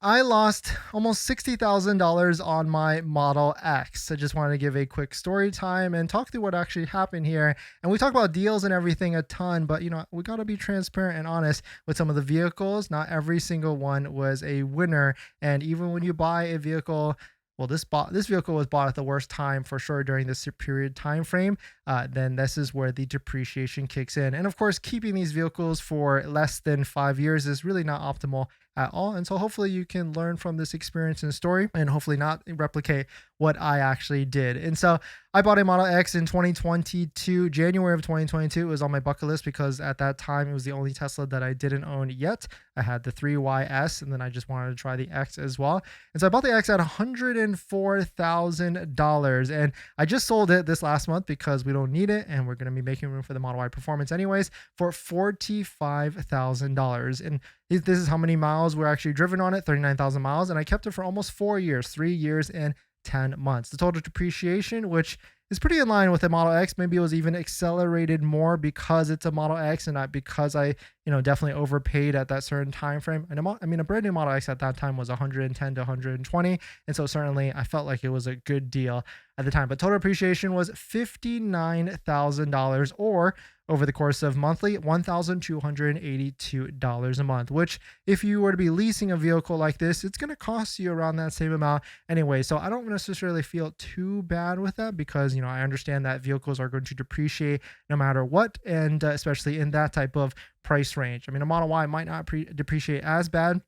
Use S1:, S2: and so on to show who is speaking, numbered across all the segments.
S1: I lost almost $60,000 on my Model X. I just wanted to give a quick story time and talk through what actually happened here. And we talk about deals and everything a ton, but we got to be transparent and honest with some of the vehicles. Not every single one was a winner. And even when you buy a vehicle, well, this vehicle was bought at the worst time for sure during this period time frame. Then this is where the depreciation kicks in. And of course, keeping these vehicles for less than 5 years is really not optimal at all. And so hopefully you can learn from this experience and story and hopefully not replicate what I actually did. And so I bought a Model X in 2022, January of 2022. It was on my bucket list because at that time it was the only Tesla that I didn't own yet. I had the 3YS and then I just wanted to try the X as well. And so I bought the X at $104,000 and I just sold it this last month because we don't need it and we're going to be making room for the Model Y Performance anyways for $45,000. And this is how many miles were actually driven on it, 39,000 miles. And I kept it for almost 4 years, 3 years and 10 months. The total depreciation, which is pretty in line with the Model X, maybe it was even accelerated more because it's a Model X and not because I, definitely overpaid at that certain time frame. And a brand new Model X at that time was 110 to 120. And so certainly I felt like it was a good deal at the time. But total depreciation was $59,000 or over the course of monthly, $1,282 a month, which if you were to be leasing a vehicle like this, it's going to cost you around that same amount anyway. So I don't necessarily feel too bad with that because, I understand that vehicles are going to depreciate no matter what. And especially in that type of price range. A Model Y might not depreciate as bad.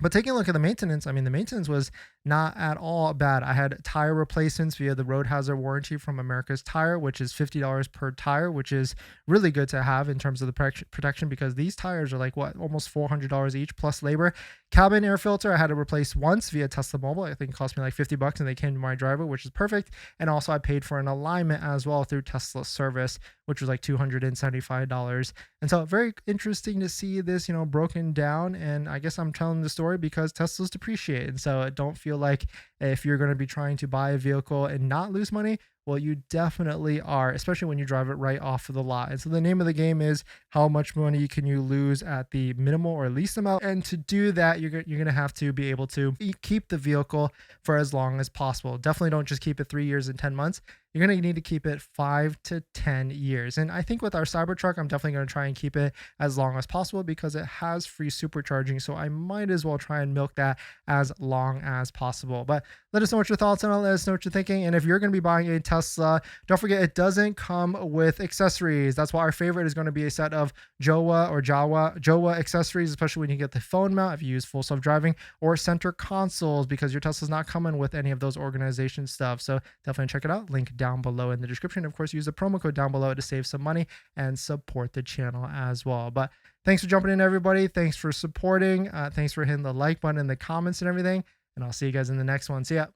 S1: But taking a look at the maintenance, the maintenance was not at all bad. I had tire replacements via the road hazard warranty from America's Tire, which is $50 per tire, which is really good to have in terms of the protection because these tires are like almost $400 each plus labor. Cabin air filter I had to replace once via Tesla Mobile. I think it cost me like $50 and they came to my driveway, which is perfect. And also I paid for an alignment as well through Tesla service, which was like $275. And so very interesting to see this, broken down. And I guess I'm telling the story because Teslas depreciate. And so don't feel like if you're going to be trying to buy a vehicle and not lose money, well, you definitely are, especially when you drive it right off of the lot. And so the name of the game is how much money can you lose at the minimal or least amount. And to do that, you're going to have to be able to keep the vehicle for as long as possible. Definitely don't just keep it 3 years and 10 months. You're going to need to keep it 5 to 10 years. And I think with our Cybertruck, I'm definitely going to try and keep it as long as possible because it has free supercharging. So I might as well try and milk that as long as possible. But let us know what your thoughts on it. Let us know what you're thinking. And if you're going to be buying a Tesla, don't forget it doesn't come with accessories. That's why our favorite is going to be a set of Jowa accessories, especially when you get the phone mount if you use full self-driving, or center consoles because your Tesla's not coming with any of those organization stuff. So definitely check it out. Link down below in the description. Of course, use the promo code down below to save some money and support the channel as well. But thanks for jumping in, everybody. Thanks for supporting. Thanks for hitting the like button in the comments and everything. And I'll see you guys in the next one. See ya.